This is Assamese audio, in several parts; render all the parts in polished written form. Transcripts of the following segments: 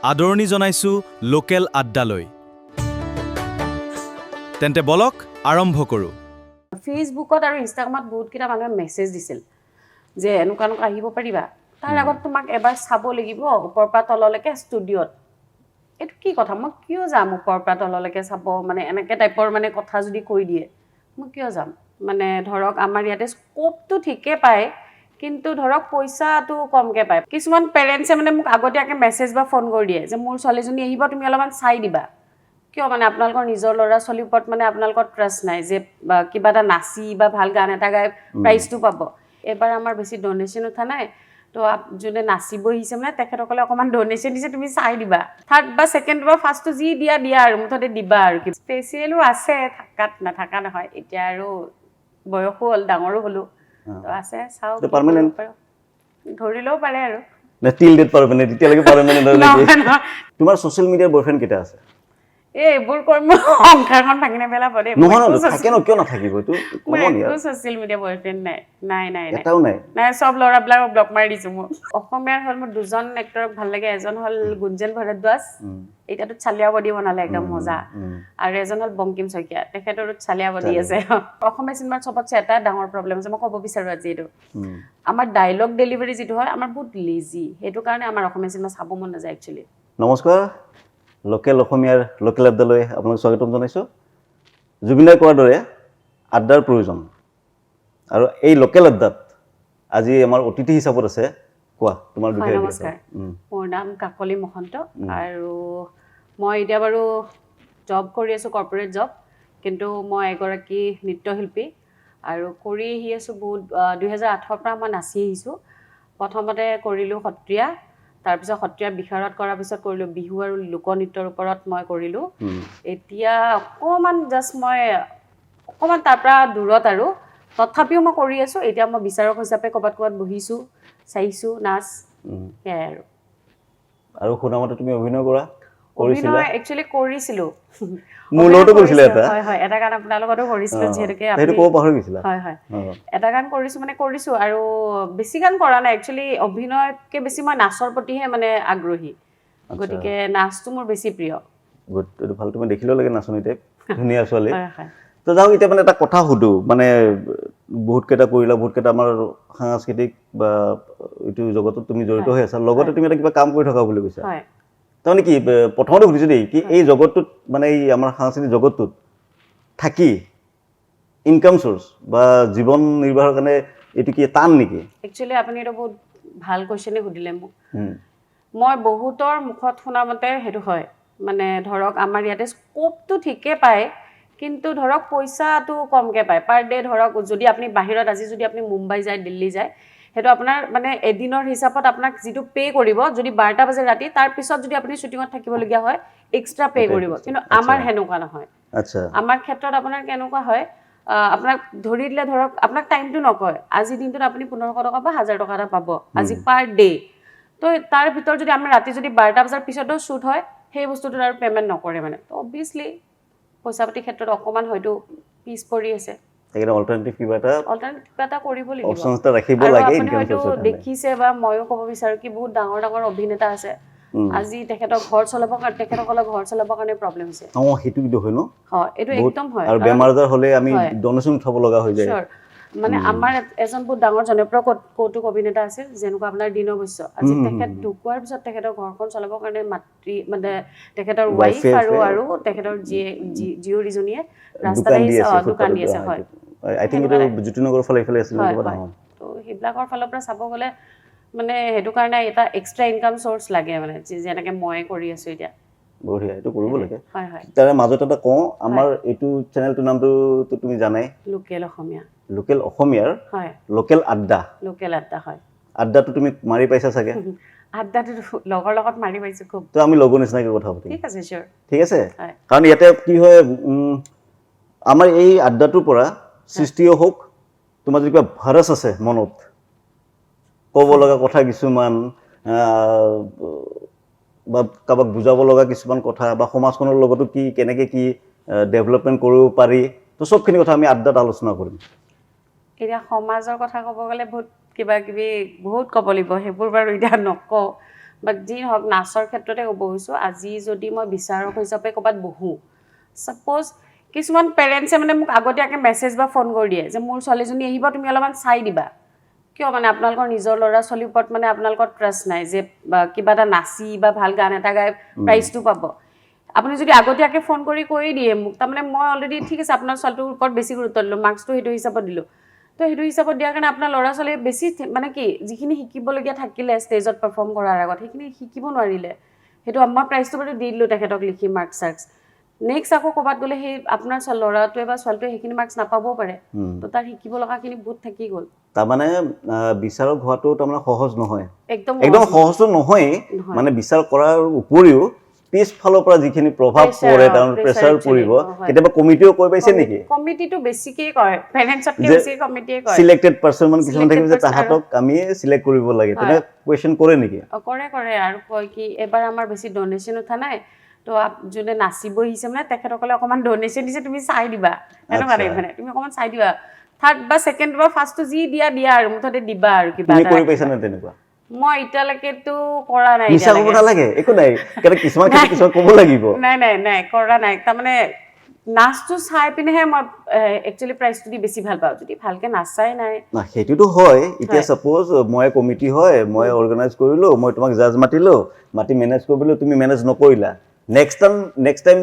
আদৰণি জনাইছোঁ লোকেল আড্ডালৈ। তেন্তে বলক আৰম্ভ কৰোঁ। ফেচবুকত আৰু ইনষ্টাগ্ৰামত বহুতকেইটা মানুহে মেছেজ দিছিল যে এনেকুৱা এনেকুৱা আহিব পাৰিবা, তাৰ আগত তোমাক এবাৰ চাব লাগিব ওপৰৰ পৰা তললৈকে ষ্টুডিঅ'ত। এইটো কি কথা, মই কিয় যাম ওপৰৰ পৰা তললৈকে চাব, মানে এনেকৈ টাইপৰ মানে কথা যদি কৈ দিয়ে মই কিয় যাম। মানে ধৰক আমাৰ ইয়াতে স্ক'পটো ঠিকে পায়, কিন্তু ধৰক পইচাটো কমকৈ পায়। কিছুমান পেৰেণ্টছে মানে মোক আগতীয়াকৈ মেছেজ বা ফোন কৰি দিয়ে যে মোৰ ছোৱালীজনী আহিব, তুমি অলপমান চাই দিবা। কিয় মানে আপোনালোকৰ নিজৰ ল'ৰা ছোৱালীৰ ওপৰত মানে আপোনালোকৰ ট্ৰাষ্ট নাই যে কিবা এটা নাচি বা ভাল গান এটা গাই প্ৰাইজটো পাব। এইবাৰ আমাৰ বেছি ডনেশ্যন উঠা নাই, তো যোনে নাচিব আহিছে মানে তেখেতসকলে অকণমান ডনেশ্যন দিছে, তুমি চাই দিবা। থাৰ্ড বা ছেকেণ্ড বা ফাৰ্ষ্টটো যি দিয়া আৰু মুঠতে দিবা আৰু। স্পেচিয়েলো আছে, থাকাত নাথাকা নহয়। এতিয়া আৰু বয়সো হ'ল, ডাঙৰো হ'লো, তো আছে, চাওঁ ধৰিলেও পাৰে আৰু। তোমাৰ ছ'চিয়েল মিডিয়াৰ বয়ফ্ৰেণ্ড কেইটা আছে? এইবোৰ কৰি মোৰ সংসাৰখন ভাঙি নেপেলাব দেই। কিয় নাথাকিব, এইটো ছ'চিয়েল মিডিয়া বয়ফ্ৰেণ্ড নাই। এটাও নাই। চব ল'ৰাবিলাকক ব্লক মাৰি দিছো। মোৰ অসমীয়াৰ হ'ল মোৰ দুজন এক্টৰক ভাল লাগে। এজন হ'ল গুঞ্জন ভৰদ্বাজ, এতিয়াতো চালিয়া বডি বনালে একদম মজা, আৰু এজন হ'ল বংকিম শইকীয়া, তেখেতৰো চালিয়া বডি আছে। অসমীয়া চিনেমাৰ চবতছে এটা ডাঙৰ প্ৰব্লেম আছে, মই ক'ব বিচাৰোঁ আজি এইটো, আমাৰ ডাইলগ ডেলিভাৰী যিটো হয় আমাৰ বহুত লেজি, সেইটো কাৰণে আমাৰ অসমীয়া চিনেমা চাব মন নাযায় একচুৱেলি। নমস্কাৰ, লোকেল অসমীয়াৰ লোকেল আড্ডালৈ আপোনাক স্বাগতম জনাইছোঁ। জুবিনে কোৱাৰ দৰে আড্ডাৰ প্ৰয়োজন, আৰু এই লোকেল আড্ডাত আজি আমাৰ অতিথি হিচাপত আছে। কোৱা তোমাৰ বিষয়ে। নমস্কাৰ, মোৰ নাম কাকলি মহন্ত, আৰু মই এতিয়া বাৰু জব কৰি আছোঁ, কৰ্পৰেট জব, কিন্তু মই এগৰাকী নৃত্যশিল্পী আৰু কৰি আহি আছোঁ বহুত। 2008ৰ পৰা মই নাচি আহিছোঁ। প্ৰথমতে কৰিলোঁ সত্ৰীয়া, তাৰপিছত সত্ৰীয়া বিশাৰদ কৰাৰ পিছত কৰিলোঁ বিহু আৰু লোকনৃত্যৰ ওপৰত মই কৰিলোঁ। এতিয়া অকণমান জাষ্ট মই অকণমান তাৰ পৰা দূৰত, আৰু তথাপিও মই কৰি আছোঁ। এতিয়া মই বিচাৰক হিচাপে ক'ৰবাত বহিছোঁ, চাইছোঁ নাচ, সেয়াই আৰু শুনামতে তুমি অভিনয় কৰা? অভিনয় একচুৱেলি কৰিছিলোঁ, মোৰ লগতো কৰিছিলে এটা। হয়, এটা গান আপোনাৰ লগতো কৰিছিলোঁ, যিহেতুকে হয় এটা গান কৰিছোঁ, আৰু বেছি গান কৰা নাই একচুৱেলি। অভিনয়তকৈ বেছি মই নাচৰ প্ৰতিহে মানে আগ্ৰহী, গতিকে নাচটো মোৰ বেছি প্ৰিয়। এইটো ভাল, তুমি দেখিলেও লাগে নাচনী টাইপ, ধুনীয়া ছোৱালী। তো যাওঁ, এতিয়া মানে এটা কথা সুধোঁ, মানে বহুতকেইটা কৰিলা, বহুতকেইটা আমাৰ সাংস্কৃতিক বা এইটো জগতত তুমি জড়িত হৈ আছা, লগতে তুমি এটা কিবা কাম কৰি থকা বুলি কৈছা। তাৰমানে কি, প্ৰথমতে সুধিছোঁ দেই, কি এই জগতটোত, মানে এই আমাৰ সাংস্কৃতিক জগতটোত থাকি ইনকাম চ'ৰ্চ বা জীৱন নিৰ্বাহৰ কাৰণে এইটো কি টান নেকি? একচুৱেলি আপুনি এটা বহুত ভাল কুৱেশ্যনে সুধিলে মোক। মই বহুতৰ মুখত শুনা মতে সেইটো হয়, মানে ধৰক আমাৰ ইয়াতে স্ক'পটো ঠিকে পায়, কিন্তু ধৰক পইচাটো কমকৈ পায় পাৰ ডে'। ধৰক যদি আপুনি বাহিৰত, আজি যদি আপুনি মুম্বাই যায়, দিল্লী যায়, সেইটো আপোনাৰ মানে এদিনৰ হিচাপত আপোনাক যিটো পে' কৰিব, যদি 12টা বাজে ৰাতি, তাৰপিছত যদি আপুনি শ্বুটিঙত থাকিবলগীয়া হয় এক্সট্ৰা পে' কৰিব। কিন্তু আমাৰ সেনেকুৱা নহয়। আমাৰ ক্ষেত্ৰত আপোনাৰ কেনেকুৱা হয়, আপোনাক ধৰি দিলে, ধৰক আপোনাক টাইমটো নকয়, আজিৰ দিনটোত আপুনি 1500 টকা বা 1000 টকা এটা পাব আজি পাৰ ডে'। তো তাৰ ভিতৰত যদি আমাৰ ৰাতি যদি 12টা বজাৰ পিছতো শ্বুট হয়, সেই বস্তুটোত আৰু পে'মেণ্ট নকৰে মানে। তো অবভিয়াছলি পইচা পাতিৰ ক্ষেত্ৰত অকণমান হয়তো পিছ পৰি আছে। অল্টাৰনেটিভ কিবা এটা কৰিব লাগিব। আপুনি হয়তো দেখিছে, বা ময়ো ক'ব বিচাৰোঁ কি বহুত ডাঙৰ ডাঙৰ অভিনেতা আছে, আজি তেখেতক তেখেতসকলৰ ঘৰ চলাবৰ কাৰণে প্ৰব্লেম হৈছে। সেইটো কিন্তু হয় ন? এইটো একদম হয়। আৰু বেমাৰ আজাৰ হ'লে আমি ডনেশ্যন উঠাব লগা হৈ যায়। মানে আমাৰ এজন বহুত ডাঙৰ জনপ্ৰিয় কৌতুক অভিনেতা আছিল, যেনেকুৱা আপোনাৰ দীন বৈশ্য। আজি তেখেত ঢুকোৱাৰ পিছত তেখেতৰ ঘৰখন চলাবৰ কাৰণে মানে তেখেতৰ ৱাইফ আৰু তেখেতৰ জীয়ৰীজনীয়ে ৰাস্তাতে দোকান দি আছে। হয়, তো সেইবিলাকৰ ফালৰ পৰা চাব গ'লে মানে সেইটো কাৰণে এটা এক্সট্ৰা ইনকাম চ'ৰ্চ লাগে, মানে যেনেকৈ মই কৰি আছোঁ এতিয়া। বঢ়িয়া, এইটো কৰিব লাগে। তাৰে মাজত এটা কওঁ, আমাৰ এইটো চেনেলটোৰ নামটো তুমি জানাই, লোকেল অসমীয়াৰ লোকেল আড্ডা। হয়। আড্ডাটো তুমি মাৰি পাইছা চাগে? আড্ডাটো লগৰ লগত মাৰি পাইছোঁ খুব। তো আমি লগৰ নিচিনাকৈ কথা পাতিম। ঠিক আছে? কাৰণ ইয়াতে কি হয়, আমাৰ এই আড্ডাটোৰ পৰা সৃষ্টিও হওক, তোমাৰ যদি কিবা ভাইৰাছ আছে মনত, ক'ব লগা কথা কিছুমান, বা কাৰোবাক বুজাব লগা কিছুমান কথা, বা সমাজখনৰ লগতো কেনেকৈ কি ডেভেলপমেণ্ট কৰিব পাৰি, তো চবখিনি কথা আমি আড্ডাত আলোচনা কৰিম। এতিয়া সমাজৰ কথা ক'ব গ'লে বহুত কিবা কিবি বহুত ক'ব লাগিব, সেইবোৰ বাৰু এতিয়া নকওঁ। বাট যি নহওক নাচৰ ক্ষেত্ৰতে ক'ব গৈছোঁ আজি যদি মই বিচাৰক হিচাপে ক'ৰবাত বহোঁ ছাপ'জ কিছুমান পেৰেণ্টছে মানে মোক আগতীয়াকৈ মেছেজ বা ফোন কৰি দিয়ে যে মোৰ ছোৱালীজনী আহিব তুমি অলপমান চাই দিবা কিয় মানে আপোনালোকৰ নিজৰ ল'ৰা ছোৱালীৰ ওপৰত মানে আপোনালোকৰ ট্ৰাষ্ট নাই যে কিবা এটা নাচি বা ভাল গান এটা গাই প্ৰাইজটো পাব আপুনি যদি আগতীয়াকৈ ফোন কৰি কৈ দিয়ে মোক তাৰমানে মই অলৰেডি ঠিক আছে আপোনাৰ ছোৱালীটোৰ ওপৰত বেছি গুৰুত্ব দিলোঁ মাৰ্কছটো সেইটো হিচাপত দিলোঁ তো সেইটো হিচাপত দিয়াৰ কাৰণে আপোনাৰ ল'ৰা ছোৱালীয়ে বেছি মানে কি যিখিনি শিকিবলগীয়া থাকিলে ষ্টেজত পাৰফৰ্ম কৰাৰ আগত সেইখিনি শিকিব নোৱাৰিলে সেইটো আমাৰ প্ৰাইজটো বাৰু দি দিলোঁ তেখেতক লিখি মাৰ্কছ চাৰ্কছ নেক্সট আকৌ ক'ৰবাত গ'লে সেই আপোনাৰ ল'ৰাটোৱে বা ছোৱালীটোৱে সেইখিনি মাৰ্কছ নাপাবও পাৰে তো তাৰ শিকিব লগাখিনি বহুত থাকি গ'ল তাৰমানে বিচাৰক হোৱাটো তাৰমানে সহজ নহয় একদম সহজটো নহয়েই মানে বিচাৰ কৰাৰ উপৰিও পিছফালৰ পৰা যিখিনি প্ৰভাৱ পৰে তাৰ প্ৰেছাৰ পৰিব কেতিয়াবা কমিটিও কৈ পাইছে নেকি কমিটিটো বেছিকৈ কয় পেৰেণ্টছতকৈ বেছি কমিটিয়ে কয় সিলেক্টেড পাৰ্চন মানে কিছুমান থাকিব যে তাহাঁতক আমি সিলেক্ট কৰিব লাগে তেনে কুৱেশ্যন কৰে নেকি কৰে আৰু কয় কি এবাৰ আমাৰ বেছি ডনেশ্যন উঠা নাই তো যোনে নাচিব আহিছে মানে তেখেতসকলে অকণমান ডনেশ্যন দিছে তুমি চাই দিবা এনেকুৱা টাইপ মানে তুমি অকণমান চাই দিবা থাৰ্ড বা ছেকেণ্ড বা ফাৰ্ষ্টটো যি দিয়া আৰু মুঠতে দিবা আৰু কিবা এটা কৰি পাইছা নে তেনেকুৱা মই এতিয়ালৈকেতো কৰা নাই মিছা ক'ব নালাগে একো নাই কাৰণ কিছুমান ক'ব লাগিব নাই কৰা নাই তাৰমানে নাচটো চাই পিনেহে মই একচুৱেলি প্ৰাইজটো দি বেছি ভাল পাওঁ যদি ভালকে নাচাই নাই না সেইটোতো হয় এতিয়া সাপোজ মই কমিটি হয় মই অৰ্গানাইজ কৰিলোঁ মই তোমাক জাজ মাতিলোঁ মাতি মেনেজ কৰিবলৈ তুমি মেনেজ নকৰিলা নেক্সট টাইম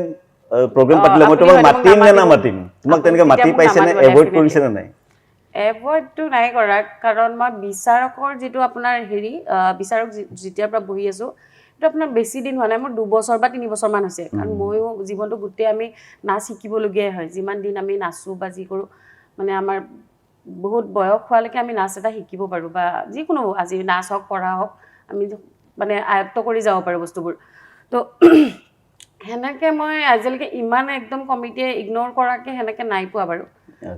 প্ৰগ্ৰেম পাতিলে মই তোমাক মাতিম নে নামাতিম তোমাক তেনেকৈ মাতি পাইছে নে এভইড কৰিছে নে নাই এভইডটো নাই কৰা কাৰণ মই বিচাৰকৰ যিটো আপোনাৰ বিচাৰক যেতিয়াৰ পৰা বহি আছোঁ সেইটো আপোনাৰ বেছি দিন হোৱা নাই মোৰ 2 বছৰ বা 3 বছৰমান হৈছে কাৰণ ময়ো জীৱনটো গোটেই আমি নাচ শিকিবলগীয়াই হয় যিমান দিন আমি নাচোঁ বা যি কৰোঁ মানে আমাৰ বহুত বয়স হোৱালৈকে আমি নাচ এটা শিকিব পাৰোঁ বা যিকোনো আজি নাচ হওক পঢ়া হওক আমি মানে আয়ত্ত কৰি যাব পাৰোঁ বস্তুবোৰ তো সেনেকৈ মই আজিলৈকে ইমান একদম কমিটিয়ে ইগন'ৰ কৰাকৈ সেনেকৈ নাই পোৱা বাৰু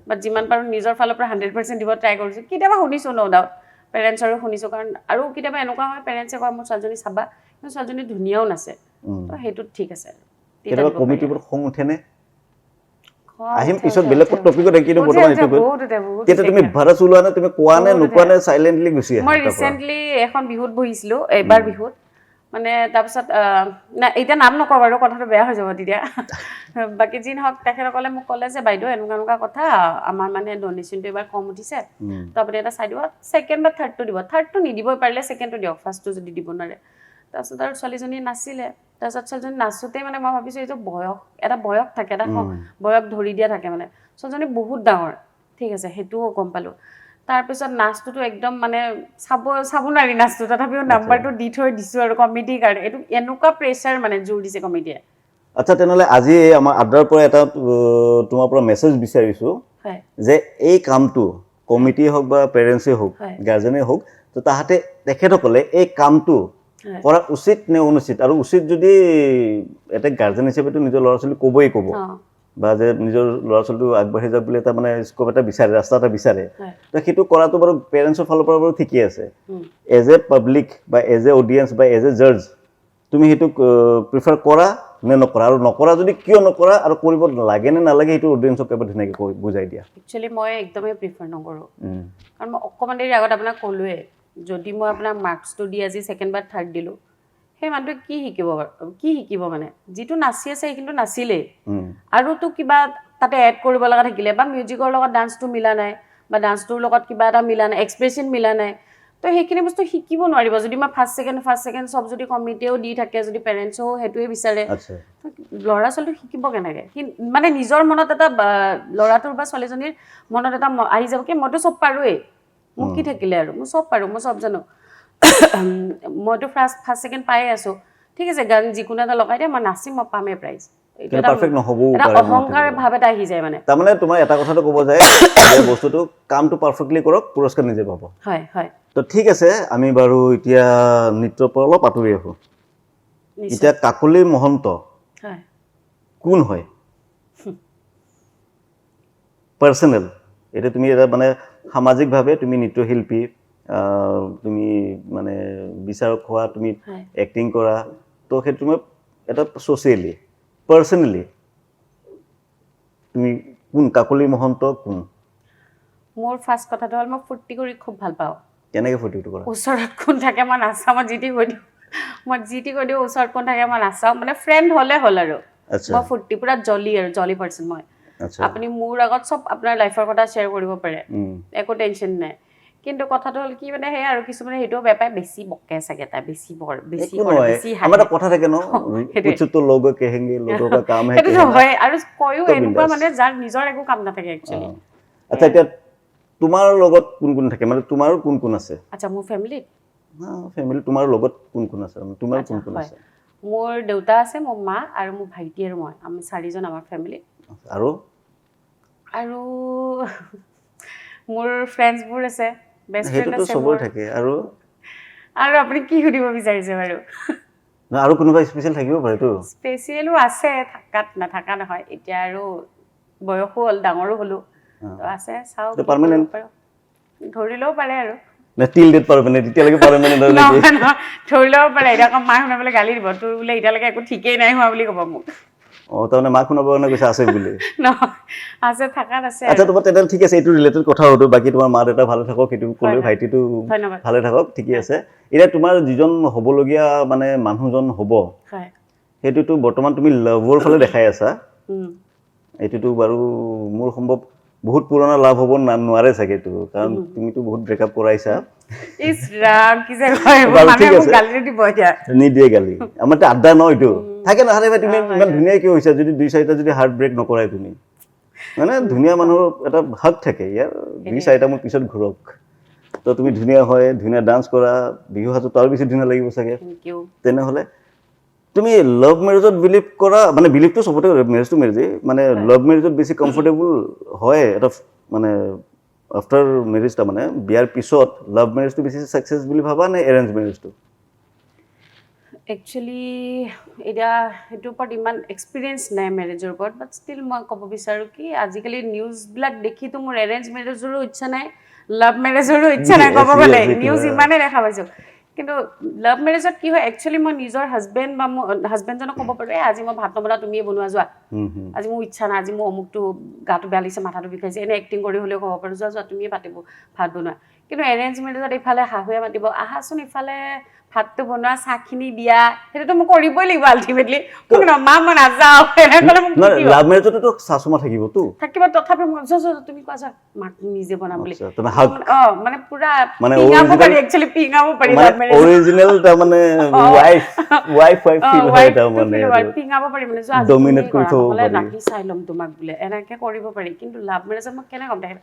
বাট যিমান পাৰোঁ নিজৰ ফালৰ পৰা 100% দিব ট্ৰাই কৰিছোঁ কেতিয়াবা শুনিছোঁ ন' ডাউট পেৰেণ্টছৰো শুনিছোঁ কাৰণ আৰু কেতিয়াবা এনেকুৱা হয় পেৰেণ্টছে কয় মোৰ ছোৱালীজনী চাবা কিন্তু ছোৱালীজনী ধুনীয়াও নাচে তো সেইটোত ঠিক আছে কেতিয়াবা কমিটিৰ পৰা খং উঠেনে আহিম পিছত বেলেগ টপিকত কিন্তু বৰ্তমান এইটো তেতিয়া তুমি ভাড়া চলোৱা নে তুমি কোৱা নে নোকোৱা নে চাইলেণ্টলি গুচি আহা মই ৰিচেণ্টলি এখন বিহুত বহিছিলোঁ এইবাৰ বিহুত মানে তাৰপিছত এতিয়া নাম নকওঁ বাৰু কথাটো বেয়া হৈ যাব তেতিয়া বাকী যি নহওক তেখেতসকলে মোক ক'লে যে বাইদেউ এনেকুৱা কথা আমাৰ মানে ডনেশ্যনটো এবাৰ কম উঠিছে তো আপুনি এটা চাই দিব ছেকেণ্ড বা থাৰ্ডটো দিব থাৰ্ডটো নিদিবই পাৰিলে ছেকেণ্ডটো দিয়ক ফাৰ্ষ্টটো যদি দিব নোৱাৰে তাৰপিছত আৰু ছোৱালীজনী নাছিলে তাৰপিছত ছোৱালীজনী নাচোঁতেই মানে মই ভাবিছোঁ এইটো এটা বয়স থাকে এটা বয়স ধৰি দিয়া থাকে মানে ছোৱালীজনী বহুত ডাঙৰ ঠিক আছে সেইটোও গম পালোঁ তাৰপিছত নাচটোতো একদম মানে চাব নোৱাৰি নাচটো তথাপিও নাম্বাৰটো দি থৈ দিছোঁ আৰু কমিটিৰ কাৰণে এইটো এনেকুৱা প্ৰেছাৰ মানে জোৰ দিছে কমিটিয়ে আচ্ছা তেনেহ'লে আজি আমাৰ আড্ডাৰ পৰা এটা তোমাৰ পৰা মেছেজ বিচাৰিছোঁ যে এই কামটো কমিটিয়ে হওক বা পেৰেণ্টছেই হওক গাৰ্জেনেই হওক তো তাহাঁতে তেখেতসকলে এই কামটো কৰা উচিত নে অনুচিত আৰু উচিত যদি এটা গাৰ্জেন হিচাপেতো নিজৰ ল'ৰা ছোৱালীক ক'ব বা যে নিজৰ ল'ৰা ছোৱালীটো আগবাঢ়ি যাওক বুলি এটা মানে স্ক'প এটা বিচাৰে ৰাস্তা এটা বিচাৰে তো সেইটো কৰাটো বাৰু পেৰেণ্টছৰ ফালৰ পৰা বাৰু ঠিকেই আছে এজ এ পাব্লিক বা এজ এ অডিয়েঞ্চ বা এজ এ জাজ তুমি সেইটোক প্ৰিফাৰ কৰা নে নকৰা আৰু নকৰা যদি কিয় নকৰা আৰু কৰিব লাগে নে নালাগে সেইটো অডিয়েঞ্চক এবাৰ ধুনীয়াকৈ বুজাই দিয়া একচুৱেলি মই একদমেই প্ৰিফাৰ নকৰোঁ কাৰণ মই অকণমান দেৰি আগত আপোনাক ক'লোৱে যদি মই আপোনাক মাৰ্কছটো দি আজি ছেকেণ্ড বা থাৰ্ড দিলোঁ সেই মানুহটোৱে কি শিকিব মানে যিটো নাচি আছে সেইখিনিতো নাচিলেই আৰুতো কিবা তাতে এড কৰিব লগা থাকিলে বা মিউজিকৰ লগত ডান্সটো মিলা নাই বা ডান্সটোৰ লগত কিবা এটা মিলা নাই এক্সপ্ৰেশ্যন মিলা নাই তো সেইখিনি বস্তু শিকিব নোৱাৰিব যদি মই ফাৰ্ষ্ট ছেকেণ্ড চব যদি কমিটিয়েও দি থাকে যদি পেৰেণ্টছেও সেইটোৱে বিচাৰে ল'ৰা ছোৱালীটো শিকিব কেনেকৈ মানে নিজৰ মনত এটা ল'ৰাটোৰ বা ছোৱালীজনীৰ মনত এটা আহি যাব কি মইতো চব পাৰোঁৱেই মোক কি থাকিলে আৰু মই চব পাৰোঁ মই চব জানো মইতো ফাৰ্ষ্ট ছেকেণ্ড পায়ে আছোঁ ঠিক আছে গান যিকোনো এটা লগাই দিয়ে মই নাচিম মই পামেই প্ৰাইজ পাৰফেক্ট নহ'বও পাৰে অহংকাৰ ভাৱ এটা আহি যায় মানে তাৰমানে তোমাৰ এটা কথাটো ক'ব যায় যে বস্তুটো কামটো পাৰফেক্টলি কৰক পুৰস্কাৰ নিজে পাব হয় তো ঠিক আছে আমি বাৰু এতিয়া নৃত্যৰ পৰা অলপ আঁতৰি আহোঁ এতিয়া কাকলি মহন্ত কোন হয় পাৰ্চনেল এতিয়া তুমি এটা মানে সামাজিকভাৱে তুমি নৃত্যশিল্পী তুমি মানে বিচাৰক হোৱা তুমি এক্টিং কৰা তো সেইটো তুমি এটা ছ'চিয়েলি পাৰ্চনেলি তুমি কোন কাকলি মহন্ত কোন মোৰ ফাৰ্ষ্ট কথাটো হ'ল মই ফূৰ্তি কৰি খুব ভাল পাওঁ কেনেকৈ ফূৰ্তিটো কৰা ওচৰত কোন থাকে মই নাচামত জিতি হৈ দিওঁ মই যি টি কৰি দিওঁ, ওচৰত কোন থাকে মই নাচাওঁ, মানে ফ্ৰেণ্ড হ'লে হ'ল আৰু আচ্ছা মই ফূৰ্তি পুৰা জলি পাৰ্চন মই। আচ্ছা আপুনি মোৰ আগত চব আপোনাৰ লাইফৰ কথা শ্বেয়াৰ কৰিব পাৰে, উম একো টেনশ্যন নাই। কিন্তু কথাটো হ'ল কি মানে সেই আৰু কিছুমানে সেইটোও বেয়া পায়, বেছি বকে চাগে তাই, বেছি একো কৰে, নহয় বেছি আমাৰ এটা কথা থাকে ন সেইটোৱে। কুছ তো লোগো কহেंगे लोगों का काम है সেইটোতো कहना হয়, আৰু কয়ো তো এনেকুৱা বিন্দাছ। মানে যাৰ নিজৰ একো কাম নাথাকে একচুৱেলি। আচ্ছা এতিয়া তোমাৰ লগত কোন কোন থাকে মানে তোমাৰো কোন কোন আছে আচ্ছা মোৰ ফেমিলিত ফেমিলি তোমাৰ লগত কোন কোন আছে তোমাৰ আচ্ছা কোন কোন হয়, আছে মোৰ দেউতা আছে, মোৰ মা আৰু মোৰ ভাইটি আৰু মই, আমি 4জন আমাৰ ফেমিলি। আৰু আৰু মোৰ ফ্ৰেণ্ডছবোৰ আছে, বেষ্ট ফ্ৰেণ্ড সেইটোতো আছে চবৰে মোৰ। থাকে আৰু আৰু আপুনি কি সুধিব বিচাৰিছে বাৰু? আৰু কোনোবা স্পেচিয়েল থাকিব পাৰেতো স্পেচিয়েলো আছে, থাকাত নাথাকা নহয়, এতিয়া আৰু বয়সো হ'ল, ডাঙৰো হ'লো, তো আছে, চাওঁ কি কৰিব পাৰ্মানেণ্ট পাৰোঁ, ধৰি ল'ব পাৰে আৰু। নে টিল ডেট পাৰ্মানেণ্ট এতিয়ালৈকে পাৰ্মানেণ্ট আৰু নেকি নহয় নহয়, ধৰি ল'ব পাৰে। এতিয়া আকৌ মায়ে শুনাবলৈ গালি দিব, তোৰ বোলে এতিয়ালৈকে একো ঠিকেই নাই হোৱা বুলি ক'ব মোক। তাৰমানে মাক শুনাব কাৰণে কৈছে আছে বুলি নহয়, আছে, থাকাত আছে আচ্ছা আৰু। তোমাৰ তেনেহ'লে ঠিক আছে এইটো ৰিলেটেড কথা হতো বাকী তোমাৰ মা দেউতা ভালে থাকক সেইটো হয়, ক'লেও হয়। ভাইটিটো ধন্যবাদ। ভালে থাকক ঠিকে আছে এতিয়া তোমাৰ যিজন হ'বলগীয়া মানে মানুহজন হ'ব হয়। সেইটোতো বৰ্তমান তুমি লাভৰ ফালে দেখাই আছা উম। এইটোতো বাৰু মোৰ সম্ভৱ বহুত পুৰণা লাভ হ'ব নোৱাৰে চাগে এইটো কাৰণ তুমিতো বহুত ব্ৰেকআপ কৰাইছা ইছ ৰাম, কি যে কয় এইবোৰ, বাৰু ঠিক মানুহে মোক আছে গালি দিব এতিয়া। নিদিয়ে গালি আমাৰ আড্ডা ন এইটো থাকে নাথাকে তুমি হয়, ইমান হয়। ধুনীয়া কিয় হৈছা যদি 2-4টা যদি হাৰ্ট ব্ৰেক নকৰাই তুমি মানে ধুনীয়া মানুহৰ এটা হাক থাকে ইয়াৰ 2-4টা মোৰ পিছত ঘূৰক তো তুমি ধুনীয়া হয় ধুনীয়া ডান্স কৰা বিহু হাতত আৰু বেছি ধুনীয়া লাগিব চাগে থেংক ইউ। তেনেহ'লে তুমি লাভ মেৰেজত বিলিভ কৰা মানে বিলিভটো চবতে মেৰেজ টু মেৰেজেই মানে লাভ মেৰেজত বেছি কমফৰ্টেবল হয় এটা মানে আফটাৰ মেৰেজটা মানে বিয়াৰ পিছত লাভ মেৰেজটো বেছি ছাকচেছ বুলি ভাবা নে এৰেঞ্জ মেৰেজটো একচুৱেলি এতিয়া সেইটোৰ ওপৰত ইমান এক্সপিৰিয়েঞ্চ নাই মেৰেজৰ ওপৰত, বাট ষ্টিল মই ক'ব বিচাৰোঁ কি আজিকালি নিউজবিলাক দেখিতো মোৰ এৰেঞ্জ মেৰেজৰো ইচ্ছা নাই, লাভ মেৰেজৰো ইচ্ছা নাই ক'ব গ'লে, নিউজ ইমানেই দেখা পাইছোঁ। কিন্তু লাভ মেৰেজত কি হয় একচুৱেলি মই নিজৰ হাজবেণ্ড বা মোৰ হাজবেণ্ডজনক ক'ব পাৰোঁ আজি মই ভাত নবনাওঁ তুমিয়ে বনোৱা যোৱা, আজি মোৰ ইচ্ছা নাই, আজি মোৰ অমুকটো গাটো বেয়া লাগিছে, মাথাটো বিষাইছে, এনে এক্টিং কৰি হ'লেও ক'ব পাৰোঁ যোৱা তুমিয়ে পাতিব ভাত বনোৱা। কিন্তু এৰেঞ্জ মেৰেজত ইফালে শাহুৱে মাতিব আহাচোন, ইফালে ভাতটো বনোৱা, চাহখিনি দিয়া, সেইটোতো মই কৰিবই লাগিব আল্টিমেটলি। মোক মা মই নাযাওঁ এনেক'লে মোক পিটিব। লাভ মেৰেজতো চাচুমা থাকিবতো থাকিব, তথাপি মই তুমি কোৱা যোৱা মাক নিজে বনাম বুলি। মানে পুৰা মানে পিঙাব পাৰি, একচুৱেলি পিঙাব পাৰি লাভ মেৰেজত। অৰিজিনেল তাৰমানে ৱাইফ ফিল হয় তাৰমানে পিঙাব পাৰি মানে যোৱা আজি ডমিনেট তুমি কৰি কৰা, থ'ব নহ'লে পাৰি ৰাতি চাই ল'ম তোমাক বোলে, এনেকৈ কৰিব পাৰি। কিন্তু লাভ মেৰেজত মই কেনেকৈ ক'ম তেখেত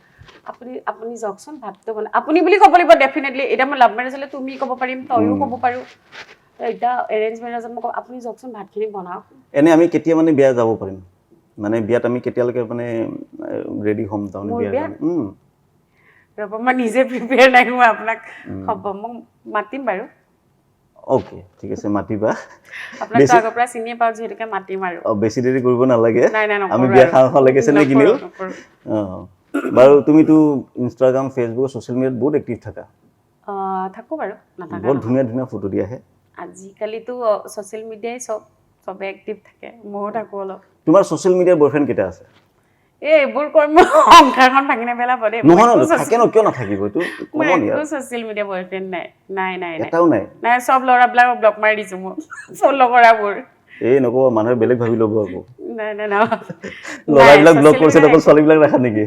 আপুনি যাওকচোন ভাতটো বনাই, আপুনি বুলি ক'ব লাগিব ডেফিনেটলি। এতিয়া মই লাভ মেৰেজ হ'লে তুমি ক'ব পাৰিম, তয়ো ক'ব পাৰোঁ। এতিয়া এৰেঞ্জ মেৰেজত মই ক'ম আপুনি যাওকচোন ভাতখিনি বনাওক। এনে আমি কেতিয়া মানে বিয়া যাব পাৰিম মানে বিয়াত আমি কেতিয়ালৈকে মানে ৰেডি হ'ম তাৰমানে মোৰ বিয়াৰ বিয়া কাৰণে ৰ'ব মই নিজে প্ৰিপেয়াৰ নাই, মই আপোনাক হ'ব মই মাতিম বাৰু। অ'কে ঠিক আছে মাতিবা আপোনাকতো আগৰ পৰা চিনিয়ে পাওঁ যিহেতুকে মাতিম আৰু। বেছি দেৰি কৰিব নালাগে নাই আমি নকৰোঁ বিয়া আৰু। খাওঁ খাওঁলৈকে চেনে কিনিল নকৰোঁ। বাৰু তুমিতো ইনষ্টাগ্ৰাম ফেচবুক ছ'চিয়েল মিডিয়াত বহুত এক্টিভ থাকা থাকোঁ বাৰু, নাথাকা বৰ নহয়। ধুনীয়া ধুনীয়া ফটো দি আহে আজিকালিতো ছ'চিয়েল মিডিয়াই চবে এক্টিভ থাকে, ময়ো থাকোঁ অলপ। তোমাৰ ছ'চিয়েল মিডিয়াৰ বয়ফ্ৰেণ্ড কেইটা আছে এইবোৰ কৈ মোৰ সংসাৰখন ভাঙি নেপেলাব দেই। নহয় থাকে ন কিয় নাথাকিব এইটো মোৰ কমন একো ইয়াৰ ছ'চিয়েল মিডিয়া বয়ফ্ৰেণ্ড নাই এটাও নাই চব ল'ৰাবিলাকক ব্লক মাৰি দিছোঁ মই, চব লগৰাবোৰ। এই নক'বা মানুহে বেলেগ ভাবি ল'ব আকৌ নাই ল'ৰাবিলাক ব্লক কৰিছে অকল ছোৱালীবিলাক ৰাখা নেকি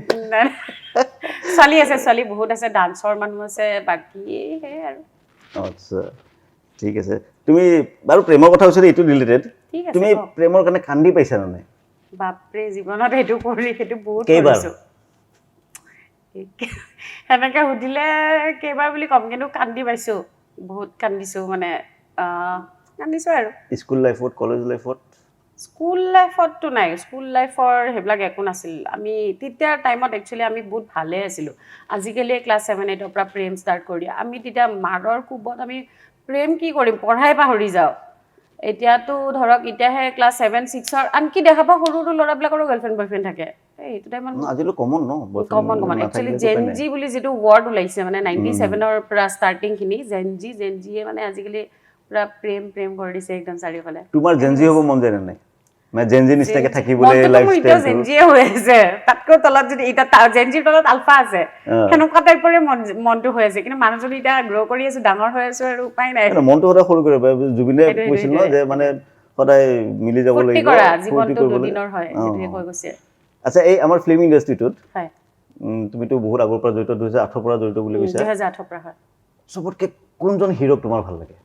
ছোৱালী আছে, ছোৱালী বহুত আছে, ডান্সৰ মানুহ আছে, বাকী সেয়াই আৰু। আচ্ছা ঠিক আছে তুমি বাৰু প্ৰেমৰ কথা কৈছা এইটো ৰিলেটেড ঠিক আছে তুমি প্ৰেমৰ কাৰণে কান্দি পাইছা নে নাই বাপৰে জীৱনত সেইটো বহুত কেইবাৰ কৰিছোঁ। সেনেকৈ সুধিলে কেইবাৰ বুলি ক'ম, কিন্তু কান্দি পাইছোঁ, বহুত কান্দিছোঁ মানে কান্দিছোঁ আৰু। স্কুল লাইফত কলেজ লাইফত স্কুল লাইফততো নাই, স্কুল লাইফৰ সেইবিলাক একো নাছিল। আমি তেতিয়াৰ টাইমত একচুৱেলি আমি বহুত ভালে আছিলোঁ। আজিকালি ক্লাছ 7-8ৰ পৰা প্ৰেম ষ্টাৰ্ট কৰি দিয়ে, আমি তেতিয়া মাৰৰ কোবত আমি প্ৰেম কি কৰিম পঢ়াই পাহৰি যাওঁ। এতিয়াতো ধৰক এতিয়াহে ক্লাছ 7-6ৰ আনকি দেখা পাওঁ সৰু সৰু ল'ৰাবিলাকৰো গাৰ্লফ্ৰেণ্ড বয়ফ্ৰেণ্ড থাকে। এইটো টাইমত আজিলৈ কমন ন কমন একচুৱেলি জেনজি বুলি যিটো ৱৰ্ড ওলাইছে মানে 97ৰ পৰা ষ্টাৰ্টিংখিনি জেনজিয়ে মানে আজিকালি পুৰা প্ৰেম কৰি দিছে একদম চাৰিওফালে। তোমাৰ জেনজি হ'ব মন যায় নে নাই মানে জেনজি নিচিনাকে থাকিবলৈ মনটো মোৰ লাইফষ্টাইল এতিয়া জেনজিয়ে হৈ আছে তাতকৈ তলত যদি এতিয়া জেনজিৰ তলত আলফা আছে সেনেকুৱা টাইপৰে মনটো হৈ আছে কিন্তু মানুহজনী এতিয়া গ্ৰ' কৰি আছো ডাঙৰ হৈ আছো আৰু উপায় নাই মনটো সদায় সৰু কৰিব জুবিনে কৈছিল ন যে মানে সদায় মিলি যাব ফূৰ্তি লাগিব কৰা জীৱনটো দুদিনৰ হয় সেইটোৱে কৈ গৈছে আচ্ছা এই আমাৰ ফিল্ম ইণ্ডাষ্ট্ৰিটোত হয় তুমিতো বহুত আগৰ পৰা জড়িত 2008 পৰা জড়িত বুলি কৈছা 2008 পৰা হয় সবতকে কোনজন হিৰোক তোমাৰ ভাল লাগে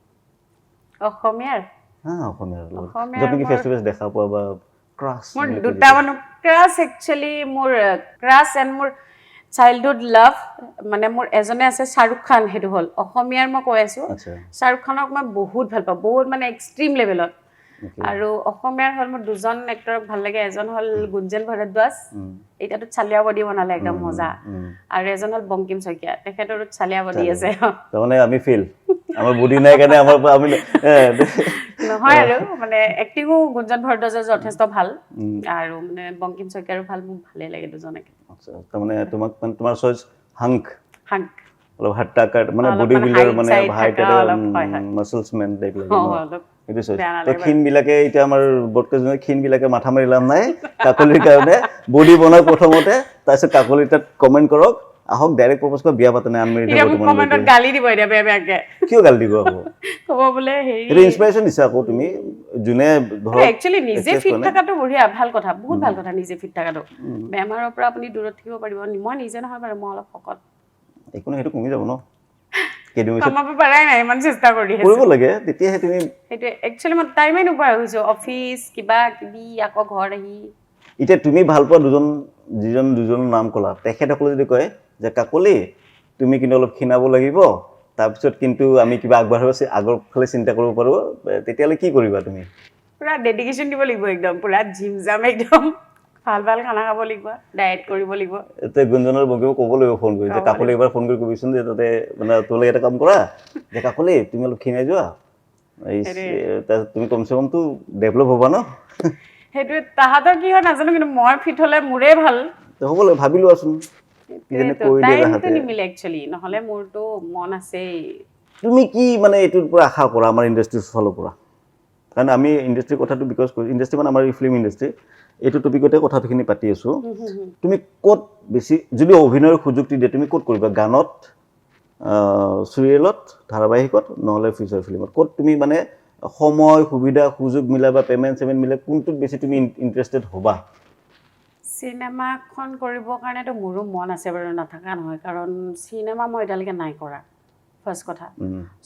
অসমীয়াৰ অসমীয়াৰ লগত যত নেকি ফেচ টু ফেচ দেখা পোৱা বা ক্ৰাছ মোৰ দুটা মানুহ ক্ৰাছ একচুৱেলি মোৰ ক্ৰাছ এণ্ড মোৰ চাইল্ডহুড লাভ মানে মোৰ এজনে আছে শ্বাহৰুখ খান সেইটো হ'ল অসমীয়াৰ মই কৈ আছো শ্বাহৰুখ খানক মই বহুত ভাল পাওঁ বহুত মানে এক্সট্ৰিম লেভেলত আৰু অসমীয়াৰ হ'ল মোৰ দুজন এক্টৰক ভাল লাগে এজন হ'ল গুঞ্জন ভৰদ্বাজ এতিয়াতো চালিয়াবডি বনালে একদম মজা আৰু এজন হ'ল বংকিম শইকীয়া তেখেতৰো চালিয়াবডি আছে তাৰমানে আমি ফেল আমাৰ বডি নাই কাৰণে আমাৰ আমি নহয় আৰু মানে এক্টিংও গুঞ্জন ভৰদ্বাজৰ যথেষ্ট ভাল আৰু মানে বংকিম শইকীয়াৰো ভাল মোক ভালেই লাগে দুজনকে তাৰমানে তোমাক তোমাৰ চইচ হাংক হাংক অলপ হাট্টা কাট মানে বডি বিল্ডাৰ মানে হাইট মাসলছ মেন টাইপ লাগে এইটো চইচ তো ক্ষীণ বিলাকে এতিয়া আমাৰ বৰ্তমান ক্ষীণ বিলাকে মাথা মাৰি লাভ নাই কাকলিৰ কাৰণে বডি বনাই প্ৰথমতে তাৰপিছত কাকলি তাত কমেন্ট কৰক আহক ডাইৰেক্ট প্ৰপ'জ কৰি বিয়া পাতনে আনমেৰিড হ'ব তোমালোকে কমেন্টত গালি দিব এতিয়া বেয়াকে কিয় গালি দিব আকৌ ক'ব বোলে হেৰি এটা ইনস্পিৰেশন দিছা আকৌ তুমি যোনে ধৰ একচুয়ালি নিজে ফিট থাকাটো বঢ়িয়া ভাল কথা বহুত ভাল কথা নিজে ফিট থাকাটো বেমাৰৰ পৰা আপুনি দূৰত থাকিব পাৰিব মই নিজে নহয় বাৰু মই অলপ শকত একো নহয় সেইটো কমি যাব ন কমাব পাৰাই নাই ইমান চেষ্টা কৰি আছো কৰিব লাগে তেতিয়াহে তুমি সেইটো একচুয়ালি মই টাইমে নোপোৱা হৈছো অফিচ কিবা কিবি আকৌ ঘৰ আহি এতিয়া তুমি ভাল পোৱা দুজন নাম কলা তেখেতসকলে যদি কয় যে কাকলি তুমি কিন্তু অলপ খিনাব লাগিব তাৰপিছত কিন্তু আমি কিবা আগবাঢ়িব আগৰ ফালে চিন্তা কৰিব পাৰো তেতিয়ালে কি কৰিবা তুমি পুৰা ডেডিকেশন দিব লাগিব একদম পুৰা জিম জাম একদম ভাল খানা খাব লাগিব ডায়েট কৰিব লাগিব এতে গুঞ্জনৰ বগিও ক'ব লাগিব ফোন কৰি যে কাকলি এবাৰ ফোন কৰি কবিচোন যে তাতে মানে তোলে এটা কাম কৰা যে কাকলি তুমি অলপ খিনাই যোৱা এই তুমি কমসে কম তো ডেভেলপ হ'বা ন হেতু তাহাতৰ কি হয় নাজানো কিন্তু মই ফিট হলে মোৰে ভাল তো হ'ব লাগে ভাবি লোৱাচোন কিজনে কৈ দিয়ে তাহাতে নিমিলে একচুয়ালি নহলে মোৰটো মন আছে তুমি কি মানে এটোৰ পৰা আশা কৰা আমাৰ ইণ্ডাষ্ট্ৰিৰ ফালৰ পৰা কাৰণ আমি ইণ্ডাষ্ট্ৰিৰ কথাটো বিকজ ইণ্ডাষ্ট্ৰি মানে আমাৰ ফিল্ম ইণ্ডাষ্ট্ৰি এইটো টপিকতে কথাখিনি পাতি আছো তুমি ক'ত বেছি যদি অভিনয়ৰ সুযোগ দিয়ে তুমি ক'ত কৰিবা গানত সিৰিয়েলত ধাৰাবাহিকত নহলে ফিচাৰ ফিল্মত ক'ত তুমি মানে সময় সুবিধা সুযোগ মিলা বা পেমেন্ট মিলা কোনটোত বেছি তুমি ইন্টাৰেস্টেড হ'বা সিনেমাখন কৰিবৰ কাৰণেতো মোৰো মন আছে বাৰু নাথাকা নহয় কাৰণ সিনেমা মই এতিয়ালৈকে নাই কৰা ফাৰ্ষ্ট কথা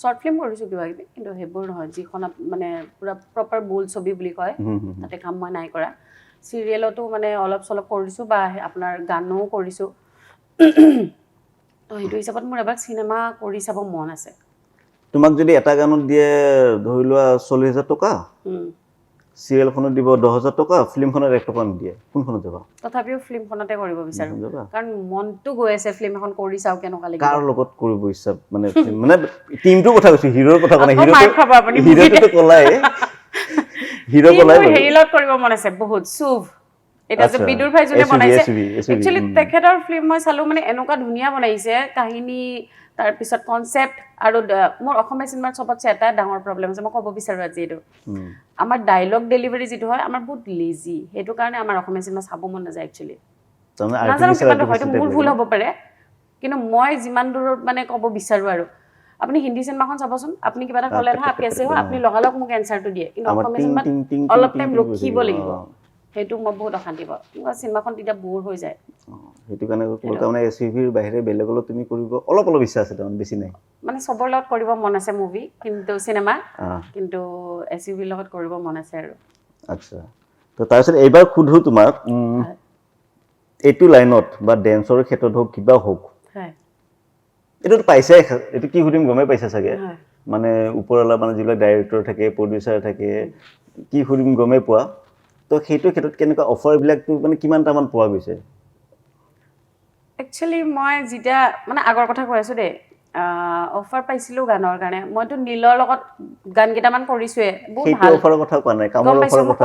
শৰ্ট ফিল্ম কৰিছো কিবা কিবি কিন্তু হেবোৰ নহয় যিখনত মানে পুৰা প্ৰপাৰ বোল ছবি বুলি কয় তাতে কাম মই নাই কৰা সিৰিয়েলতো মানে অলপ চলপ কৰিছো বা আপোনাৰ গানো কৰিছো তো সেইটো হিচাপত মোৰ এবাৰ সিনেমা কৰি চাব মন আছে তোমাক যদি এটা গানত দিয়ে ধৰি লোৱা 40000 টকা সিৰিয়েলখনত দিব 10000 টকা ফিল্মখনত 1 টকা নিদিয়ে কোনখনত যাবা তথাপিও ফিল্মখনতে কৰিব বিচাৰো কাৰণ মনটো গৈ আছে ফিল্ম এখন কৰি চাও কেনেকুৱা লাগিব কাৰ লগত কৰিব ইচ্ছা মানে টিমটো কথা কৈছো হিৰোৰ কথা কোৱা হিৰোটো কলাই হিৰো কলাই হেৰিলত কৰিব মন আছে বহুত সুভ এটা যে বিদুৰ ভাই জনে বনাইছে একচুয়ালি তেখেতৰ ফিল্ম মই চালো মানে এনেকুৱা ধুনীয়া বনাইছে কাহিনী তাৰ পিছত কনসেপ্ট আৰু মোৰ অসমীয়া সিনেমাৰ সবতছে এটা ডাঙৰ প্ৰবলেম আছে মই ক'ব বিচাৰো আজি এইটো আমাৰ ডায়লগ ডেলিভাৰী যেটো হয় আমাৰ বহুত লেজি হেতু কাৰণে আমাৰ অসমীয়া সিনেমা চাব মন নাযায় একচুয়ালি নাজানো কিবা হয়তো মোৰ ভুল হ'ব পাৰে কিন্তু মই যিমান দূৰত মানে ক'ব বিচাৰো আৰু আপুনি হিন্দী সিনেমাখন চাবচোন আপুনি কিবা এটা ক'লে নহয় আপনি হয় আপুনি লগালগ মোক এনসাৰটো দিয়ে কিন্তু অসমীয়া সিনেমাত অলপ টাইম ৰখিব লাগিব হেতু মই বহুত অশান্তি পাওঁ সিনেমাখন তেতিয়া বোৰ হৈ যায় হেতু কাৰণে মানে এসইভিৰ বাহিৰে বেলেগলৈ তুমি কৰিব অলপ ইচ্ছা আছে তাৰমানে বেছি নাই মানে সবৰ লগত কৰিব মন আছে মুভি কিন্তু সিনেমা কিন্তু এসইভিৰ লগত কৰিব মন আছে আৰু আচ্ছা তো তাৰপিছত এইবাৰ খুধু তোমাক এইটো লাইনত বা ড্যান্সৰ ক্ষেত্ৰত হোক কিবা হোক হয় এটো পাইছে এটো কি খুদিম গমে পাইছে চাগে মানে ওপৰলা মানে যিবিলাক ডাইৰেক্টৰ থাকে প্ৰডিউসাৰ থাকে কি খুদিম গমে পোৱা তো সেইটো ক্ষেত্ৰত কেনেকুৱা অফাৰ বিলাকটো মানে কিমান টামান পোৱা গৈছে একচুয়ালি মই যেটা মানে আগৰ কথা কৈ আছো দে অফাৰ পাইছিলো গানৰ কাৰণে মইতো নীলৰ লগত গান কেইটামান কৰিছোৱে বহুত ভাল অফাৰৰ কথা কোৱা নাই কামৰ অফাৰৰ কথা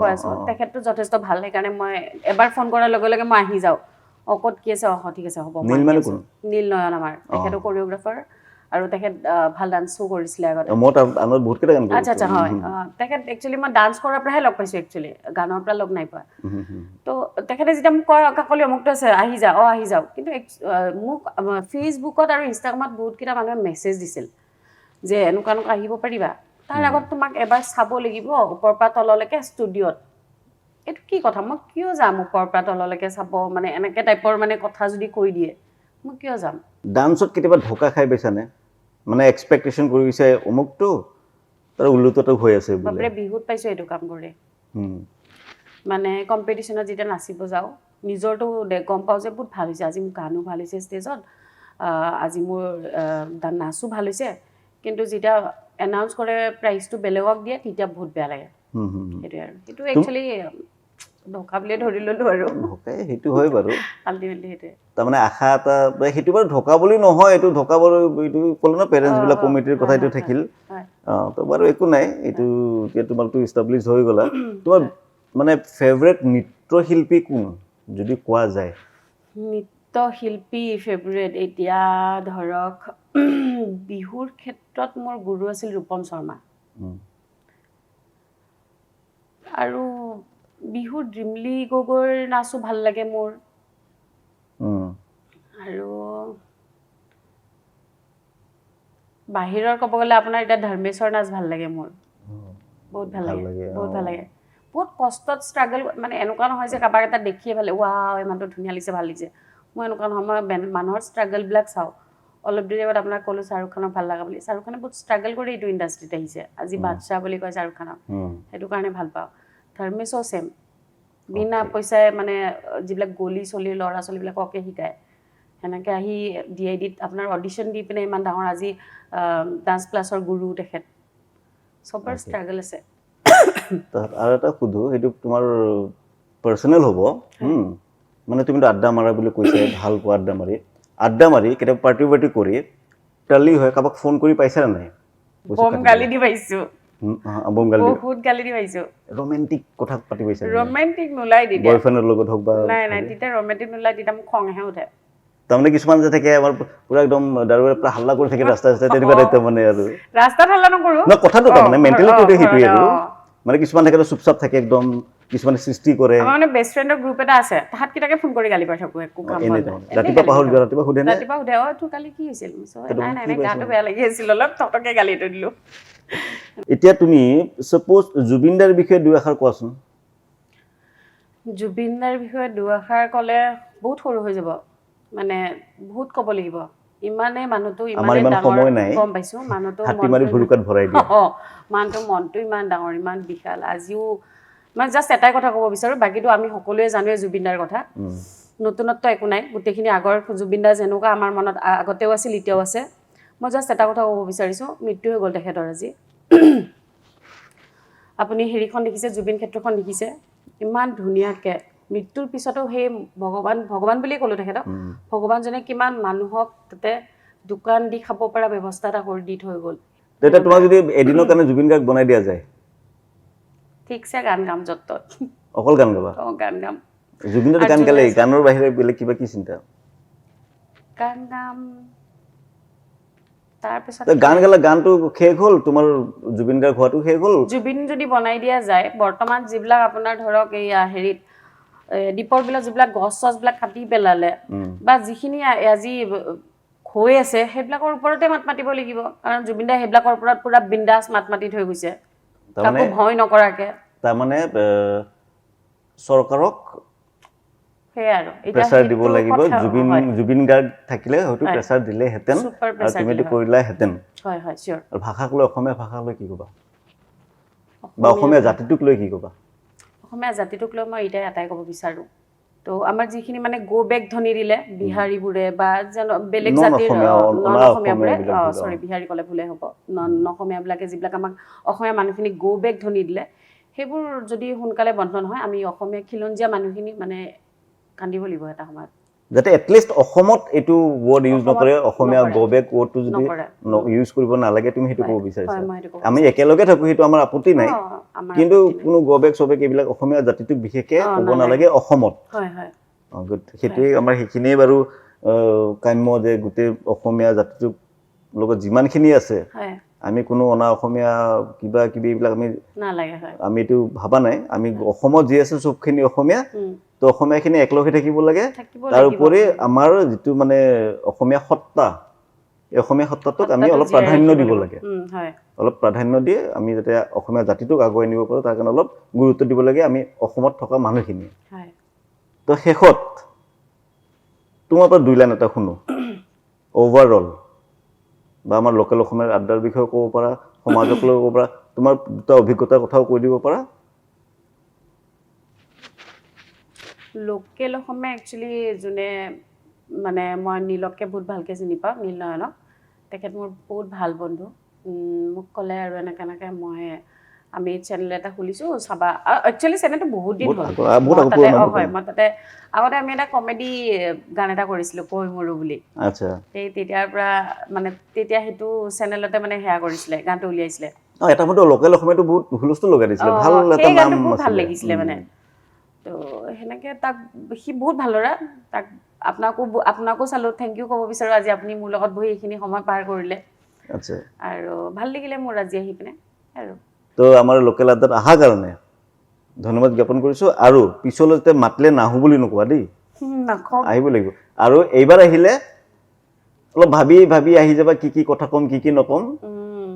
কৈ আছো তেখেতটো যথেষ্ট ভাল সেইকাৰণে মই এবাৰ ফোন কৰাৰ লগে লগে মই আহি যাও অকত কি আছে ঠিক আছে হ'ব নীল মানে কোন নীল নয়ন আমাৰ তেখেতো কোৰিওগ্ৰাফাৰ আৰু তেখেত ভাল ডান্সো কৰিছিলে আগতে মই তাৰ আনত বহুত কেইটা গান আচ্ছা আচ্ছা হয় তেখেত একচুৱেলি মই ডান্স কৰাৰ পৰাহে লগ পাইছোঁ একচুৱেলি গানৰ পৰা লগ নাই পোৱা তো তেখেতে যেতিয়া মোক কয় কাকলি অমুকটো আছে আহি যাওঁ কিন্তু মোক ফেচবুকত আৰু ইনষ্টাগ্ৰামত বহুতকেইটা মানুহে মেছেজ দিছিল যে এনেকুৱা আহিব পাৰিবা তাৰ আগত তোমাক এবাৰ চাব লাগিব ওপৰৰ পৰা তললৈকে ষ্টুডিঅ'ত এইটো কি কথা মই কিয় যাম ওপৰৰ পৰা তললৈকে চাব মানে এনেকৈ টাইপৰ মানে কথা যদি কৈ দিয়ে মই কিয় যাম ডান্সত কেতিয়াবা ঢকা খাই পাইছানে মানে এক্সপেক্টেশ্যন কৰিছে অমুকটো তাৰ ওলোটাটো হৈ আছে বোলে বাপৰে বিহুত পাইছোঁ এইটো কাম কৰি মানে কম্পিটিশ্যনত যেতিয়া নাচিব যাওঁ নিজৰটো গম পাওঁ যে বহুত ভাল হৈছে আজি মোৰ গানো ভাল হৈছে ষ্টেজত আজি মোৰ নাচো ভাল হৈছে কিন্তু যেতিয়া এনাউন্স কৰে প্ৰাইজটো বেলেগক দিয়ে তেতিয়া বহুত বেয়া লাগে সেইটোৱে আৰু সেইটো একচুৱেলি ঢকা বুলিয়ে ধৰি ল'লোঁ আৰু সেইটো হয় বাৰু আল্টিমেটলি সেইটোৱে তাৰমানে আশা এটা সেইটো বাৰু ঢকা বুলি নহয় এইটো ঢকা বাৰু এইটো ক'লে ন পেৰেণ্টছবিলাক কমিটিৰ কথা এইটো থাকিল তো বাৰু একো নাই এইটো এতিয়া তোমাৰতো ইষ্টাব্লিছ হৈ গ'লা তোমাৰ মানে ফেভৰেট নৃত্যশিল্পী কোন যদি কোৱা যায় নৃত্যশিল্পী ফেভৰেট এতিয়া ধৰক বিহুৰ ক্ষেত্ৰত মোৰ গুৰু আছিল ৰূপম শৰ্মা আৰু বিহুৰ ড্ৰিমলি গগৈৰ নাচো ভাল লাগে মোৰ আৰু বাহিৰৰ ক'ব গ'লে আপোনাৰ এতিয়া ধৰ্মেশ্বৰ নাচ ভাল লাগে মোৰ বহুত ভাল লাগে বহুত কষ্টত ষ্ট্ৰাগল মানে এনেকুৱা নহয় যে কাৰোবাক এটা দেখিয়ে ভাল লাগে ৱাও ইমানটো ধুনীয়া লাগিছে ভাল লাগিছে মই এনেকুৱা নহয় মই মানুহৰ ষ্ট্ৰাগলবিলাক চাওঁ অলপ দেৰি আগত আপোনাক ক'লোঁ শ্বাহৰুখ খানক ভাল লগা বুলি শ্বাহৰুখ খানে বহুত ষ্ট্ৰাগল কৰি এইটো ইণ্ডাষ্ট্ৰিত আহিছে আজি বাদশ্বাহ বুলি কয় শ্বাহৰুখ খানক সেইটো কাৰণে ভাল পাওঁ ধৰ্মেশ্বৰ ছেম বিনা পইচাই মানে যিবিলাক গলি চলিৰ ল'ৰা ছোৱালীবিলাককে শিকায় সেনেকৈ আহি DIDত আপোনাৰ অডিশ্যন দি পিনে ইমান ডাঙৰ আজি ডান্স ক্লাছৰ গুৰু তেখেত চবৰ ষ্ট্ৰাগল আছে আৰু এটা সুধো সেইটো তোমাৰ পাৰ্চনেল হ'ব মানে তুমিতো আড্ডা মাৰা বুলি কৈছে ভাল পোৱা আড্ডা মাৰি কেতিয়াবা পাৰ্টি কৰি টালি হয় কাৰোবাক ফোন কৰি পাইছা নাই বম গালি দি পাইছোঁ বহুত গালি দি পাইছোঁ ৰোমেণ্টিক কথা পাতি পাইছা ৰোমেণ্টিক নোলাই তেতিয়া বয়ফ্ৰেণ্ডৰ লগত হওক বা নাই তেতিয়া ৰোমেণ্টিক নোলাই তেতিয়া মোক খংহে উঠে তাৰমানে কিছুমান যে থাকে আমাৰ পুৰা একদম দাৰুৰে পুৰা হাল্লা কৰি থাকে ৰাস্তাই তেনেকুৱা টাইপৰ মানে আৰু ৰাস্তাত হাল্লা নকৰোঁ ন কথাটো তাৰমানে মেণ্টেলিটিটো সেইটোৱে আৰু মানে কিছুমান থাকে চুপচাপ থাকে একদম কিছুমানে সৃষ্টি কৰে আমাৰ মানে বেষ্ট ফ্ৰেণ্ডৰ গ্ৰুপ এটা আছে তাহাত কিটাকে ফোন কৰি গালি পাই থাকো একো কাম বন ৰাতিপুৱা পাহৰি যোৱা ৰাতিপুৱা সুধে নে ৰাতিপুৱা সুধে তোৰ কালি কি হৈছিল নাই গাটো বেয়া লাগি আছিল অলপ ততকে গালি এটা দিলোঁ এতিয়া তুমি সাপোজ জুবিন দাৰ বিষয়ে দুই এষাৰ কোৱাচোন জুবিন দাৰ বিষয়ে দুআষাৰ ক'লে বহুত সৰু হৈ যাব মানে বহুত ক'ব লাগিব ইমানে মানুহটো ইমানে ডাঙৰ গম পাইছোঁ মানুহটো মানুহটোৰ মনটো ইমান ডাঙৰ ইমান বিশাল আজিও মানে জাষ্ট এটাই কথা ক'ব বিচাৰোঁ বাকীটো আমি সকলোৱে জানোৱে জুবিন দাৰ কথা নতুনত্ব একো নাই গোটেইখিনি আগৰ জুবিন দা যেনেকুৱা আমাৰ মনত আগতেও আছিল এতিয়াও আছে মই জাষ্ট এটা কথা ক'ব বিচাৰিছোঁ মৃত্যু হৈ গ'ল তেখেতৰ আজি আপুনি হেৰিখন দেখিছে জুবিন ক্ষেত্ৰখন দেখিছে ইমান ধুনীয়াকৈ মৃত্যুৰ পিছতো সেই ভগৱান বুলিয়ে ক'লোঁ তেখেতক ভগৱানজনে কিমান মানুহক তাতে দোকান দি খাব পৰা ব্যৱস্থা এটা কৰি দি থৈ গ'ল তেতিয়া তোমাক যদি এদিনৰ কাৰণে জুবিন গাৰ্গ বনাই দিয়া যায় ঠিকছে গান গাম য'ত অকল গান গাবা গান গাম জুবিন দাৰ গান গালে গানৰ বাহিৰে বেলেগ কিবা কি চিন্তা গান গাম তাৰপিছত গান গালে গানটো শেষ হ'ল তোমাৰ জুবিন গাৰ্গ হোৱাটো শেষ হ'ল জুবিন যদি বনাই দিয়া যায় বৰ্তমান যিবিলাক আপোনাৰ ধৰক এইয়া হেৰিত দীপৰ বিলত যিবিলাক গছ চছবিলাক কাটি পেলালে বা যিখিনি আজি হৈ আছে সেইবিলাকৰ ওপৰতে মাত মাতিব লাগিব কাৰণ জুবিন দাই সেইবিলাকৰ ওপৰত পুৰা বিন্দাছ মাত মাতি থৈ গৈছে কাকো ভয় নকৰাকে তাৰমানে চৰকাৰক সেয়া আৰু প্ৰেছাৰ দিব লাগিব জুবিন গাৰ্গ থাকিলে হয়তো প্ৰেছাৰ দিলেহেঁতেন আৰু তুমিতো কৰিলাহেঁতেন হয় হয় চিয়'ৰ আৰু ভাষাক লৈ অসমীয়া ভাষাক লৈ কি ক'বা বা অসমীয়া জাতিটোক লৈ কি ক'বা অসমীয়া জাতিটোক লৈ মই এটাই ক'ব বিচাৰোঁ তো আমাৰ যিখিনি মানে গো বেক ধ্বনি দিলে বিহাৰীবোৰে বা বেলেগ জাতিৰ অসমীয়াবোৰে বিহাৰী ক'লে ভুলে হ'ব অসমীয়াবিলাকে যিবিলাক আমাক অসমীয়া মানুহখিনিক গো বেক ধ্বনি দিলে সেইবোৰ যদি সোনকালে বন্ধ নহয় আমি অসমীয়া খিলঞ্জীয়া মানুহখিনি মানে কান্দিব লাগিব এটা সময়ত যাতে এটলিষ্ট অসমত এইটো ৱৰ্ড ইউজ নকৰে অসমীয়া গো বেক ৱৰ্ডটো যদি ইউজ কৰিব নালাগে তুমি সেইটো ক'ব বিচাৰিছা আমি একেলগে থাকোঁ সেইটো আমাৰ আপত্তি নাই কিন্তু কোনো গো বেক চবেক এইবিলাক অসমীয়া জাতিটোক বিশেষকৈ ক'ব নালাগে অসমত সেইটোৱে আমাৰ সেইখিনিয়ে বাৰু কাম্য যে গোটেই অসমীয়া জাতিটোক লগত যিমানখিনি আছে হয় আমি কোনো অনা অসমীয়া কিবা কিবি এইবিলাক নালাগে হয় আমি এইটো ভাবা নাই আমি অসমত যি আছে চবখিনি অসমীয়া তো অসমীয়াখিনি একলগ হৈ থাকিব লাগে থাকিব তাৰ লাগিব উপৰি আমাৰ যিটো মানে অসমীয়া সত্তা এই অসমীয়া সত্তাটোক আমি সত্তাটো অলপ জীয়াই প্ৰাধান্য ৰাখিব দিব লাগিব। লাগে হয় অলপ প্ৰাধান্য দিয়ে আমি যাতে অসমীয়া জাতিটোক আগুৱাই নিব পাৰোঁ তাৰ কাৰণে অলপ গুৰুত্ব দিব লাগে আমি অসমত থকা মানুহখিনি হয় তো শেষত তোমাৰ পৰা 2 লাইন এটা শুনো অভাৰঅল বা আমাৰ লোকেল অসমীয়াৰ আড্ডাৰ বিষয়ে ক'ব পাৰা সমাজক লৈ ক'ব পাৰা তোমাৰ দুটা অভিজ্ঞতাৰ কথাও কৈ দিব পাৰা লোকেল অসমীয়া একচুৱেলি যোনে মানে মই নীলককে বহুত ভালকৈ চিনি পাওঁ নীল নয়নক তেখেত মোৰ বহুত ভাল বন্ধু মোক ক'লে আৰু এনেকৈ মই আমি চেনেল এটা খুলিছোঁ চাবা একচুৱেলি চেনেলটো বহুত দিন হ'ল মই তাতে আগতে আমি এটা কমেডি গান এটা কৰিছিলোঁ কৈ মৰো বুলি আচ্ছা তেতিয়াৰ পৰা মানে তেতিয়া সেইটো চেনেলতে মানে সেয়া কৰিছিলে গানটো উলিয়াইছিলে এটা মতে লোকেল অসমীয়াটো বহুত হুলস্থুল লগাই দিছিলে ভাল এটা সেই গানটো নাম বহুত ভাল আছিলে লাগিছিলে মানে তো সেনেকৈ তাক সি বহুত ভাল ল'ৰা তাক আপোনাকো চালোঁ থেংক ইউ ক'ব বিচাৰোঁ আজি আপুনি মোৰ লগত বহি এইখিনি সময় পাৰ কৰিলে আচ্ছা আৰু ভাল লাগিলে মোৰ আজি আহি পিনে আৰু তো আমাৰ লোকেল আড্ডাত অহাৰ কাৰণে ধন্যবাদ জ্ঞাপন কৰিছোঁ আৰু পিছলৈ যাতে মাতিলে নাহো বুলি নোকোৱা দেই নকওঁ আহিব লাগিব আৰু এইবাৰ আহিলে অলপ ভাবি আহি যাবা কি কথা ক'ম কি নক'ম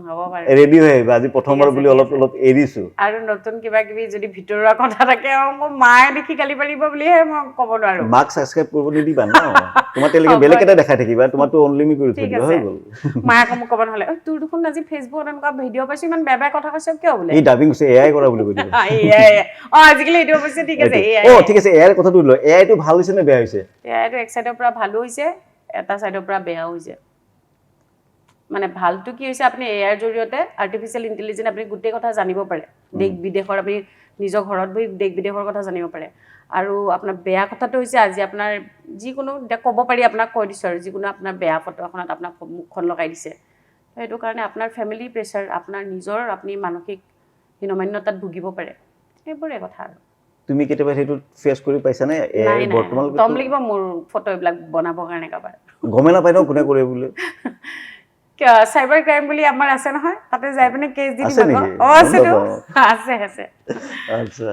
হ'ব পাৰে ৰেডি হৈ আহিবা আজি প্ৰথমবাৰ বুলি অলপ এৰিছোঁ আৰু নতুন কিবা কিবি যদি ভিতৰুৱা কথা থাকে মোৰ মায়ে দেখি গালি পাৰিব বুলিহে মই ক'ব নোৱাৰোঁ মাক ছাবস্ক্ৰাইব কৰিব নিদিবা ন তোমাৰ তেনেকৈ বেলেগ এটা দেখাই থাকিবা তোমাৰতো অনলিমি কৰি থৈ দিবা হৈ গ'ল মায়ে আকৌ মোক ক'ব নহ'লে তোৰ দেখোন আজি ফেচবুকত এনেকুৱা ভিডিঅ' পাইছোঁ ইমান বেয়া কথা কৈছ কিয় বোলে এই ডাবিং হৈছে এআই কৰা বুলি কৈ দিবা আজিকালি এইটো অৱশ্যে ঠিক আছে ঠিক আছে এআইৰ কথাটো লৈ এআইটো ভাল হৈছে নে বেয়া হৈছে এআইটো এক চাইডৰ পৰা ভালো হৈছে এটা চাইডৰ পৰা বেয়াও হৈছে মানে ভালটো কি হৈছে আপুনি এআইৰ জৰিয়তে আৰ্টিফিচিয়েল ইণ্টেলিজেন্স আপুনি গোটেই কথা জানিব পাৰে দেশ বিদেশৰ আপুনি নিজৰ ঘৰত বহি দেশ বিদেশৰ কথা জানিব পাৰে আৰু আপোনাৰ বেয়া কথাটো হৈছে আজি আপোনাৰ যিকোনো ক'ব পাৰি আপোনাক কৈ দিছোঁ আৰু যিকোনো আপোনাৰ বেয়া ফটো এখনত আপোনাক মুখখন লগাই দিছে সেইটো কাৰণে আপোনাৰ ফেমিলি প্ৰেছাৰ আপোনাৰ নিজৰ আপুনি মানসিক হীনমান্যতাত ভুগিব পাৰে সেইবোৰে কথা আৰু তুমি কেতিয়াবা সেইটো ফেচ কৰি পাইছানে বৰ্তমান দম লাগিব মোৰ ফটো এইবিলাক বনাবৰ কাৰণে কাৰোবাৰ গমে নাপায় ন কোনে কৰে বুলি চাইবাৰ ক্ৰাইম বুলি আমাৰ আছে নহয় তাতে যাই পিনে কেছ দি আছে দিব নেকি আছে আচ্ছা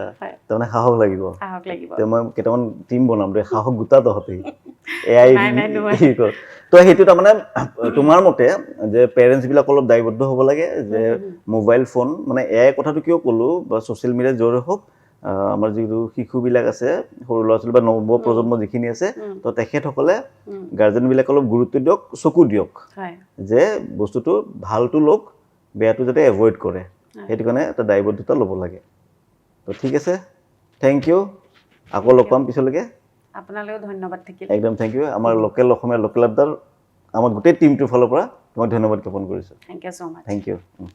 তাৰমানে সাহস লাগিব মই কেইটামান টিম বনাম দে সাহস গোটা তহঁতে এআই তো সেইটো তাৰমানে তোমাৰ মতে যে পেৰেণ্টছ বিলাক অলপ দায়বদ্ধ হ'ব লাগে যে মোবাইল ফোন মানে এআই কথাটো কিয় ক'লো বা ছ'চিয়েল মিডিয়াৰ জৰিয়তে হওক আমাৰ যিটো শিশুবিলাক আছে সৰু ল'ৰা ছোৱালী বা নৱ প্ৰজন্ম যিখিনি আছে তো তেখেতসকলে গাৰ্জেনবিলাক অলপ গুৰুত্ব দিয়ক চকু দিয়ক যে বস্তুটো ভালটো লওক বেয়াটো যাতে এভইড কৰে সেইটো কাৰণে এটা দায়বদ্ধতা ল'ব লাগে তো ঠিক আছে থেংক ইউ আকৌ লগ পাম পিছলৈকে আপোনালৈও ধন্যবাদ থাকিল একদম থেংক ইউ আমাৰ লোকেল অসমীয়া লোকেল আড্ডাৰ আমাৰ গোটেই টিমটোৰ ফালৰ পৰা মই ধন্যবাদ জ্ঞাপন কৰিছোঁ thank you so' much thank U